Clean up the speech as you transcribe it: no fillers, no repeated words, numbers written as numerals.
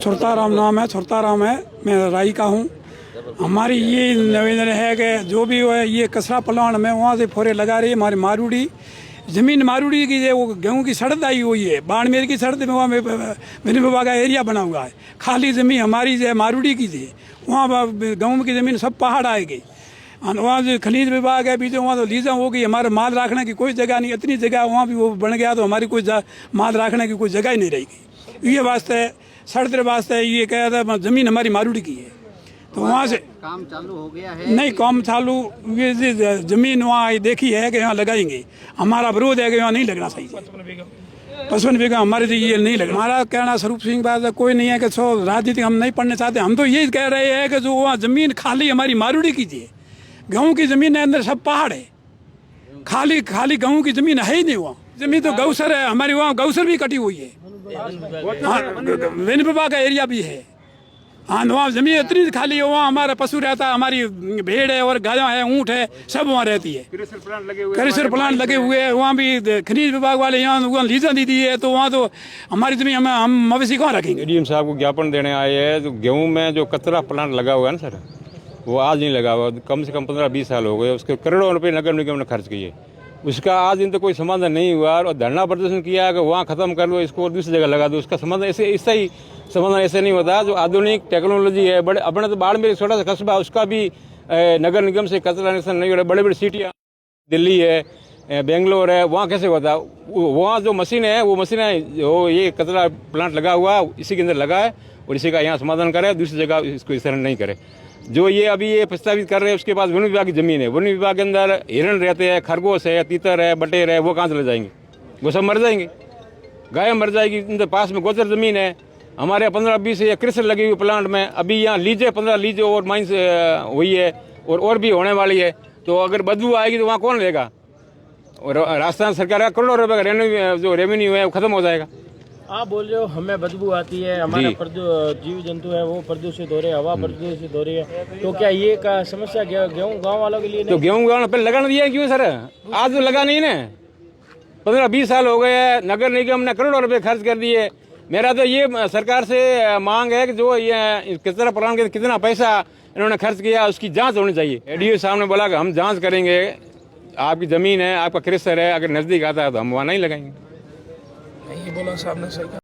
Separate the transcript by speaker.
Speaker 1: छुरताराम नाम है, छुरताराम है। मैं राई का हूँ। हमारी ये निवेदन है कि जो भी है ये कचरा प्लांट में वहाँ से फोरे लगा रही है। हमारी मारूडी ज़मीन मारूडी की है, वो गेहूँ की सड़क आई हुई है। बाड़मेर की सड़क में वहाँ वन विभाग का एरिया बना हुआ है। खाली ज़मीन हमारी जो है मारूडी की थी, वहाँ गेहूँ की ज़मीन सब पहाड़ आएगी। वहाँ जो खनिज विभाग है बीच वहाँ तो लीजा होगी। हमारे माल रखने की कोई जगह नहीं, इतनी जगह वहाँ भी वो बन गया तो हमारी कोई माल रखने की कोई जगह ही नहीं रहेगी। ये वास्ते सड़क वास्ते ये कह रहा था ज़मीन हमारी मारूडी की है, तो वहाँ से
Speaker 2: काम चालू हो गया है।
Speaker 1: नहीं काम चालू, ये ज़मीन वहाँ देखी है कि यहाँ लगाएंगे। हमारा विरोध है कि यहाँ नहीं लगना चाहिए। 55 बीघा हमारे लिए ये नहीं लगा। हमारा कहना स्वरूप सिंह बात कोई नहीं है कि सो राजनीति हम नहीं पढ़ने चाहते। हम तो यही कह रहे हैं कि जो वहाँ ज़मीन खाली हमारी मारूडी की थी, गेहूँ की ज़मीन है, अंदर सब पहाड़ है। खाली खाली गेहूँ की ज़मीन है ही नहीं। वहाँ ज़मीन तो गौसर है हमारी, वहाँ गौसर भी कटी हुई है। वन विभाग का एरिया भी है। हाँ वहाँ ज़मीन इतनी खाली है, वहाँ हमारा पशु रहता है, हमारी भेड़ है और गाय है, ऊँट है, सब वहाँ रहती है। क्रेशर प्लांट लगे हुए हैं। वहाँ भी खनिज विभाग वाले यहाँ लीजा दी है, तो वहाँ तो हमारी ज़मीन हम मवेशी कहाँ रखेंगे।
Speaker 3: डीएम साहब को ज्ञापन देने आए हैं। तो गेहूँ में जो कचरा प्लांट लगा हुआ है ना सर, वो आज नहीं लगा हुआ, कम से कम 15-20 साल हो गए। उसके करोड़ों रुपये नगर निगम ने खर्च किए, उसका आज दिन तो कोई समाधान नहीं हुआ। और धरना प्रदर्शन किया कि वहाँ ख़त्म कर लो, इसको और दूसरी जगह लगा दो। उसका समाधान ऐसा ही समाधान ऐसे नहीं होता। जो आधुनिक टेक्नोलॉजी है, बड़े अपने तो बाड़मेर छोटा सा कस्बा, उसका भी नगर निगम से कचरा निस्तारण नहीं हो रहा। बड़े बड़ी सिटियाँ दिल्ली है, बेंगलोर है, वहाँ कैसे होता? वहाँ जो मशीन है, वो मशीन है जो ये कचरा प्लांट लगा हुआ इसी के अंदर लगा है, और इसी का यहाँ समाधान करे, दूसरी जगह इसको विस्तारण नहीं करे। जो ये अभी ये प्रस्तावित कर रहे हैं, उसके पास वन विभाग की ज़मीन है। वन विभाग के अंदर हिरण रहते हैं, खरगोश है, तीतर है, बटेर है, वो कहाँ चले जाएंगे? वो सब मर जाएंगे, गाय मर जाएगी। इनके पास में गोचर ज़मीन है। हमारे 15-20 या क्रेशर लगी हुई प्लांट में, अभी यहाँ लीजे 15 लीजे और माइंस हुई है, और भी होने वाली है। तो अगर बदबू आएगी तो वहाँ कौन लेगा? और राजस्थान सरकार का करोड़ों रुपये का जो रेवेन्यू है वो खत्म हो जाएगा।
Speaker 4: आप बोल रहे हो हमें बदबू आती है, हमारे जीव जंतु है वो प्रदूषित हो रहे हैं, हवा प्रदूषित हो रही है, तो क्या ये का समस्या गेहूँ गाँव वालों के लिए नहीं?
Speaker 3: तो गेहूँ गाँव पहले लगाना दिया क्यों सर? आज तो लगा नहीं ना, 15-20 साल हो गए हैं। नगर निगम ने करोड़ों रुपए खर्च कर दिए। मेरा तो ये सरकार से मांग है कि जो ये कचरा प्लांट के कितना पैसा इन्होंने खर्च किया, उसकी जांच होनी चाहिए। एडीओ साहब ने बोला कि हम जांच करेंगे, आपकी ज़मीन है, आपका क्रेशर है, अगर नज़दीक आता है तो हम वहाँ नहीं लगाएंगे।
Speaker 1: ये बोला साहब ने सही।